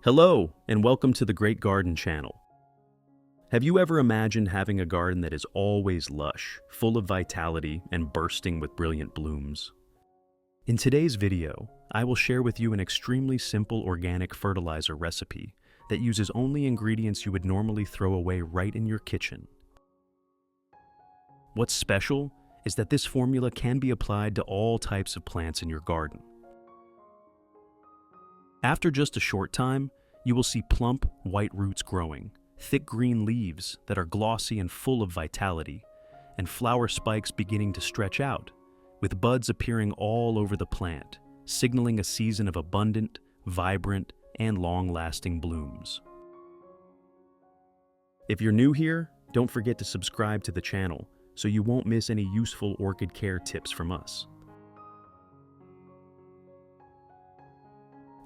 Hello, and welcome to the Great Garden channel. Have you ever imagined having a garden that is always lush, full of vitality, and bursting with brilliant blooms? In today's video, I will share with you an extremely simple organic fertilizer recipe that uses only ingredients you would normally throw away right in your kitchen. What's special is that this formula can be applied to all types of plants in your garden. After just a short time, you will see plump, white roots growing, thick green leaves that are glossy and full of vitality, and flower spikes beginning to stretch out, with buds appearing all over the plant, signaling a season of abundant, vibrant, and long-lasting blooms. If you're new here, don't forget to subscribe to the channel so you won't miss any useful orchid care tips from us.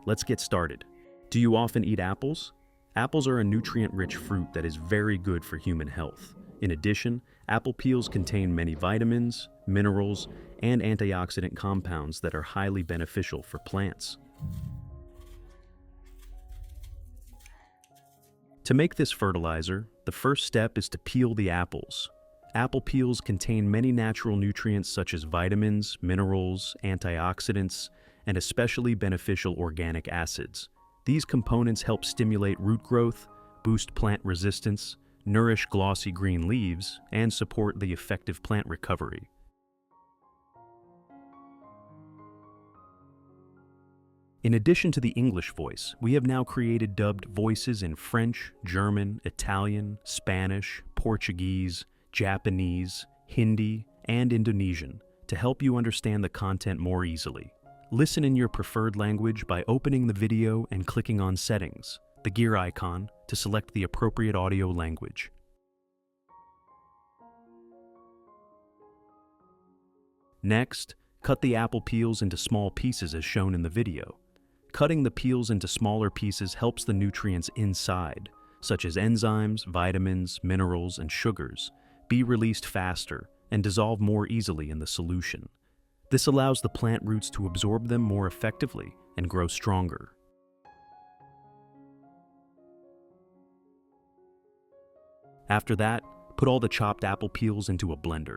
Let's get started. Do you often eat apples? Apples are a nutrient-rich fruit that is very good for human health. In addition, apple peels contain many vitamins, minerals, and antioxidant compounds that are highly beneficial for plants. To make this fertilizer, the first step is to peel the apples. Apple peels contain many natural nutrients such as vitamins, minerals, antioxidants, and especially beneficial organic acids. These components help stimulate root growth, boost plant resistance, nourish glossy green leaves, and support the effective plant recovery. In addition to the English voice, we have now created dubbed voices in French, German, Italian, Spanish, Portuguese, Japanese, Hindi, and Indonesian to help you understand the content more easily. Listen in your preferred language by opening the video and clicking on Settings, the gear icon, to select the appropriate audio language. Next, cut the apple peels into small pieces as shown in the video. Cutting the peels into smaller pieces helps the nutrients inside, such as enzymes, vitamins, minerals, and sugars, be released faster and dissolve more easily in the solution. This allows the plant roots to absorb them more effectively and grow stronger. After that, put all the chopped apple peels into a blender.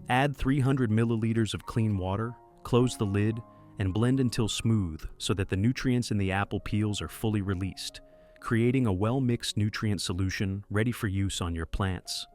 Add 300 milliliters of clean water, close the lid, and blend until smooth so that the nutrients in the apple peels are fully released, creating a well-mixed nutrient solution ready for use on your plants.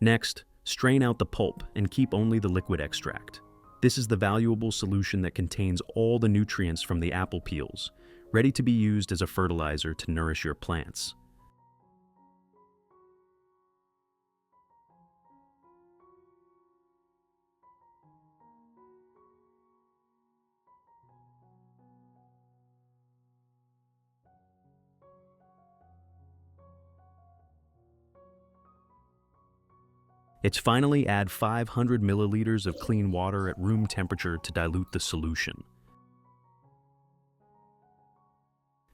Next, strain out the pulp and keep only the liquid extract. This is the valuable solution that contains all the nutrients from the apple peels, ready to be used as a fertilizer to nourish your plants. Finally add 500 milliliters of clean water at room temperature to dilute the solution.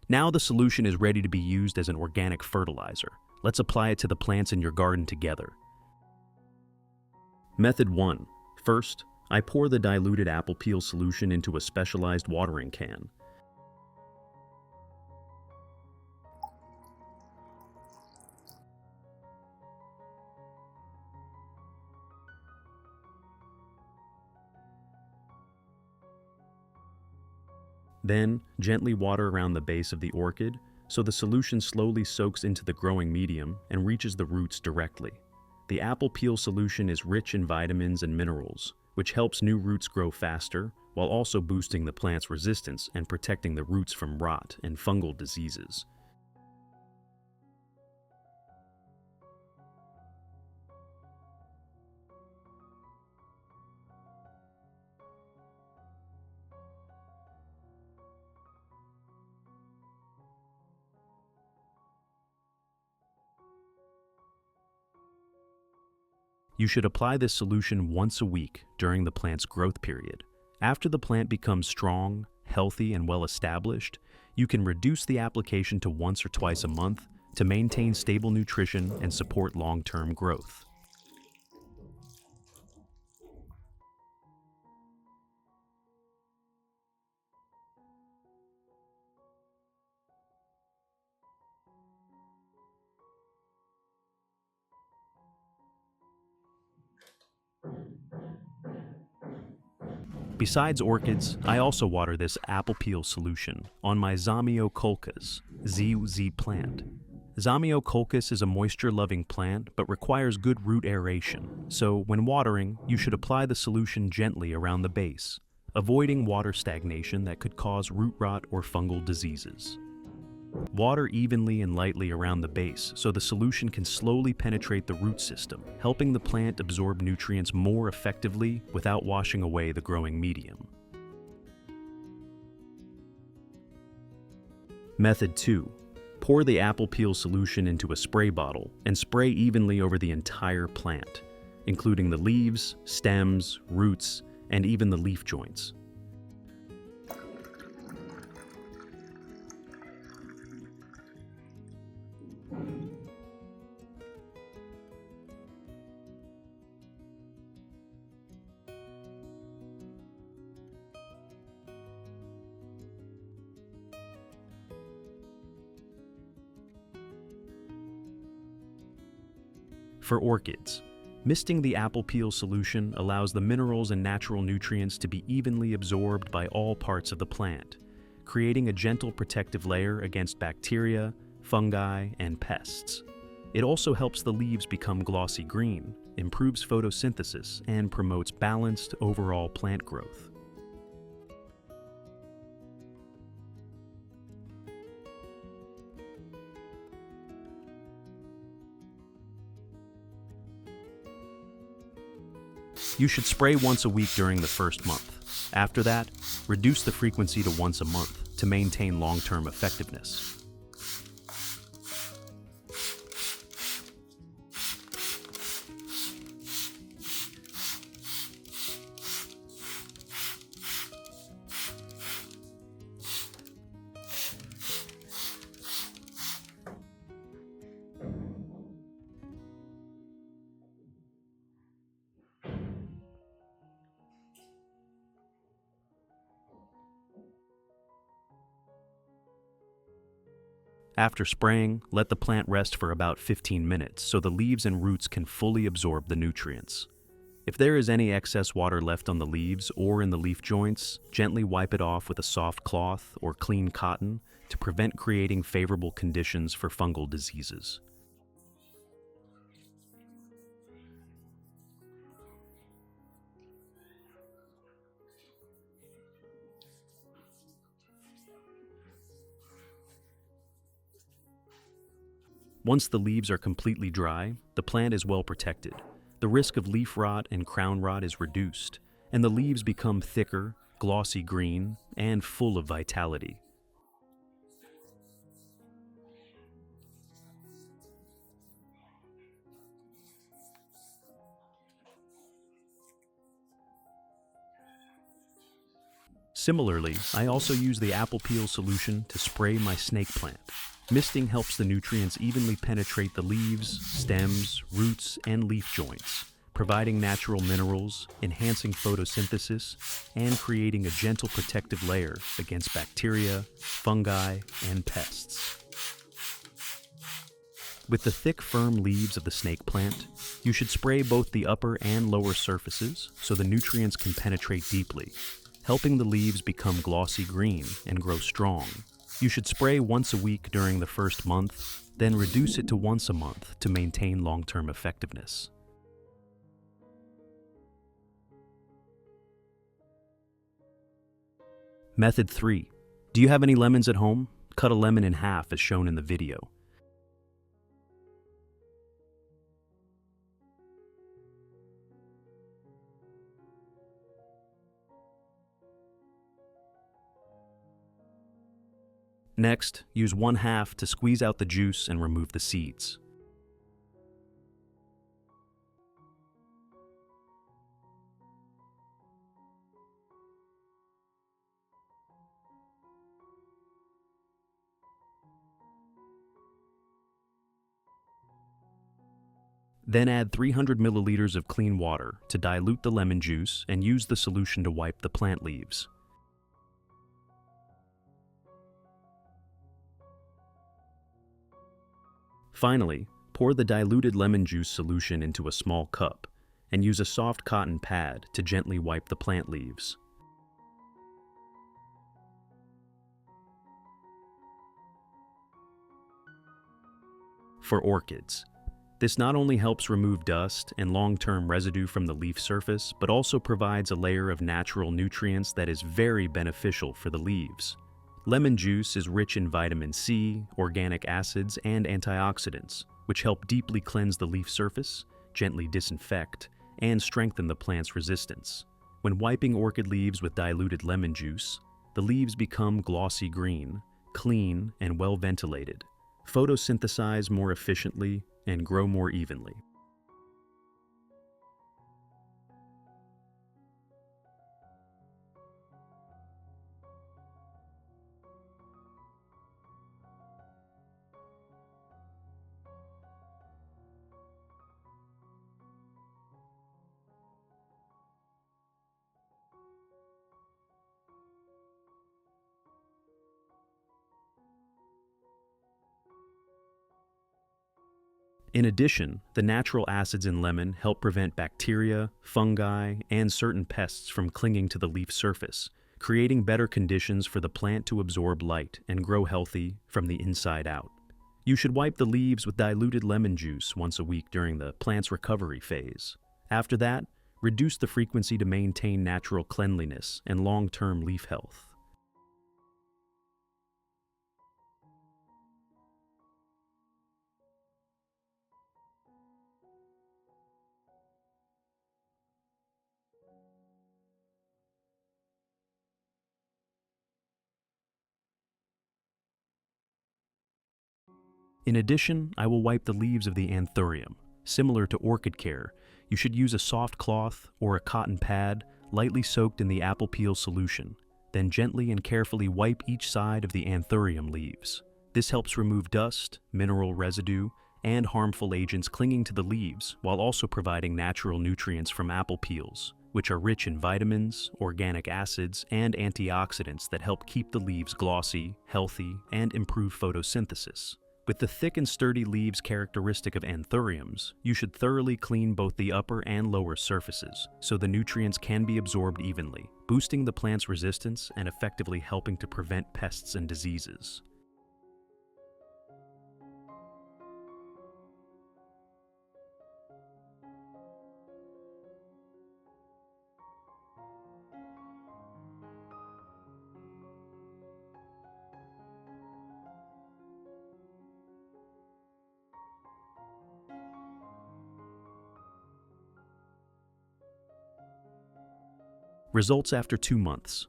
Now the solution is ready to be used as an organic fertilizer. Let's apply it to the plants in your garden together. Method 1. First, I pour the diluted apple peel solution into a specialized watering can. Then, gently water around the base of the orchid so the solution slowly soaks into the growing medium and reaches the roots directly. The apple peel solution is rich in vitamins and minerals, which helps new roots grow faster while also boosting the plant's resistance and protecting the roots from rot and fungal diseases. You should apply this solution once a week during the plant's growth period. After the plant becomes strong, healthy, and well established, you can reduce the application to once or twice a month to maintain stable nutrition and support long-term growth. Besides orchids, I also water this apple peel solution on my Zamioculcas ZZ plant. Zamioculcas is a moisture-loving plant but requires good root aeration, so when watering, you should apply the solution gently around the base, avoiding water stagnation that could cause root rot or fungal diseases. Water evenly and lightly around the base so the solution can slowly penetrate the root system, helping the plant absorb nutrients more effectively without washing away the growing medium. Method 2. Pour the apple peel solution into a spray bottle and spray evenly over the entire plant, including the leaves, stems, roots, and even the leaf joints. For orchids, misting the apple peel solution allows the minerals and natural nutrients to be evenly absorbed by all parts of the plant, creating a gentle protective layer against bacteria, fungi, and pests. It also helps the leaves become glossy green, improves photosynthesis, and promotes balanced overall plant growth. You should spray once a week during the first month. After that, reduce the frequency to once a month to maintain long-term effectiveness. After spraying, let the plant rest for about 15 minutes so the leaves and roots can fully absorb the nutrients. If there is any excess water left on the leaves or in the leaf joints, gently wipe it off with a soft cloth or clean cotton to prevent creating favorable conditions for fungal diseases. Once the leaves are completely dry, the plant is well protected. The risk of leaf rot and crown rot is reduced, and the leaves become thicker, glossy green, and full of vitality. Similarly, I also use the apple peel solution to spray my snake plant. Misting helps the nutrients evenly penetrate the leaves, stems, roots, and leaf joints, providing natural minerals, enhancing photosynthesis, and creating a gentle protective layer against bacteria, fungi, and pests. With the thick, firm leaves of the snake plant, you should spray both the upper and lower surfaces so the nutrients can penetrate deeply, helping the leaves become glossy green and grow strong. You should spray once a week during the first month, then reduce it to once a month to maintain long-term effectiveness. Method 3. Do you have any lemons at home? Cut a lemon in half as shown in the video. Next, use 1/2 to squeeze out the juice and remove the seeds. Then add 300 milliliters of clean water to dilute the lemon juice and use the solution to wipe the plant leaves. Finally, pour the diluted lemon juice solution into a small cup and use a soft cotton pad to gently wipe the plant leaves. For orchids, this not only helps remove dust and long-term residue from the leaf surface, but also provides a layer of natural nutrients that is very beneficial for the leaves. Lemon juice is rich in vitamin C, organic acids, and antioxidants, which help deeply cleanse the leaf surface, gently disinfect, and strengthen the plant's resistance. When wiping orchid leaves with diluted lemon juice, the leaves become glossy green, clean, and well ventilated, photosynthesize more efficiently, and grow more evenly. In addition, the natural acids in lemon help prevent bacteria, fungi, and certain pests from clinging to the leaf surface, creating better conditions for the plant to absorb light and grow healthy from the inside out. You should wipe the leaves with diluted lemon juice once a week during the plant's recovery phase. After that, reduce the frequency to maintain natural cleanliness and long-term leaf health. In addition, I will wipe the leaves of the anthurium. Similar to orchid care, you should use a soft cloth or a cotton pad lightly soaked in the apple peel solution, then gently and carefully wipe each side of the anthurium leaves. This helps remove dust, mineral residue, and harmful agents clinging to the leaves while also providing natural nutrients from apple peels, which are rich in vitamins, organic acids, and antioxidants that help keep the leaves glossy, healthy, and improve photosynthesis. With the thick and sturdy leaves characteristic of anthuriums, you should thoroughly clean both the upper and lower surfaces so the nutrients can be absorbed evenly, boosting the plant's resistance and effectively helping to prevent pests and diseases. Results after 2 months.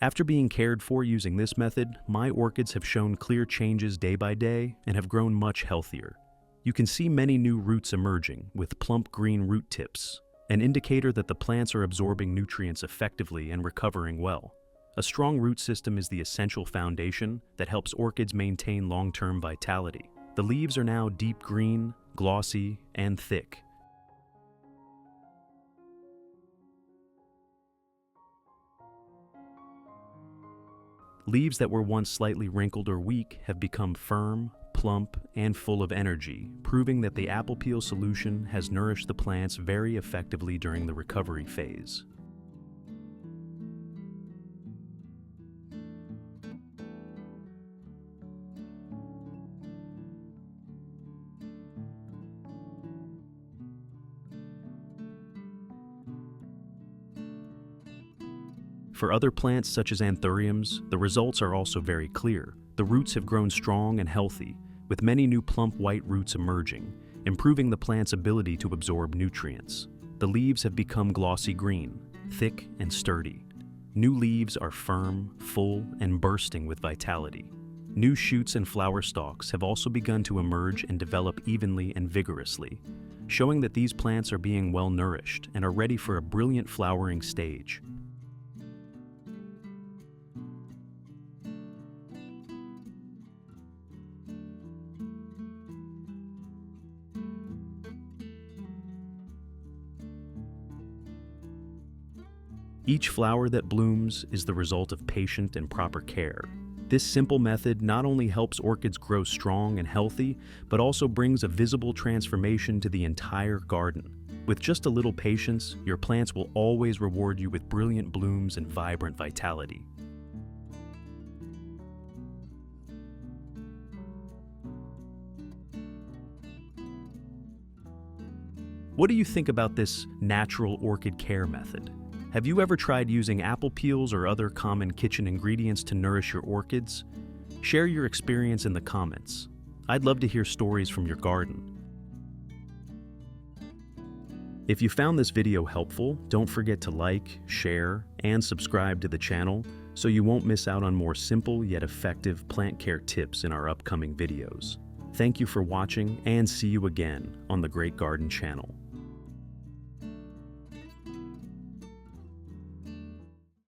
After being cared for using this method, my orchids have shown clear changes day by day and have grown much healthier. You can see many new roots emerging with plump green root tips, an indicator that the plants are absorbing nutrients effectively and recovering well. A strong root system is the essential foundation that helps orchids maintain long-term vitality. The leaves are now deep green, glossy, and thick. Leaves that were once slightly wrinkled or weak have become firm, plump, and full of energy, proving that the apple peel solution has nourished the plants very effectively during the recovery phase. For other plants such as anthuriums, the results are also very clear. The roots have grown strong and healthy, with many new plump white roots emerging, improving the plant's ability to absorb nutrients. The leaves have become glossy green, thick and sturdy. New leaves are firm, full, and bursting with vitality. New shoots and flower stalks have also begun to emerge and develop evenly and vigorously, showing that these plants are being well nourished and are ready for a brilliant flowering stage. Each flower that blooms is the result of patient and proper care. This simple method not only helps orchids grow strong and healthy, but also brings a visible transformation to the entire garden. With just a little patience, your plants will always reward you with brilliant blooms and vibrant vitality. What do you think about this natural orchid care method? Have you ever tried using apple peels or other common kitchen ingredients to nourish your orchids? Share your experience in the comments. I'd love to hear stories from your garden. If you found this video helpful, don't forget to like, share, and subscribe to the channel so you won't miss out on more simple yet effective plant care tips in our upcoming videos. Thank you for watching, and see you again on the Great Garden channel.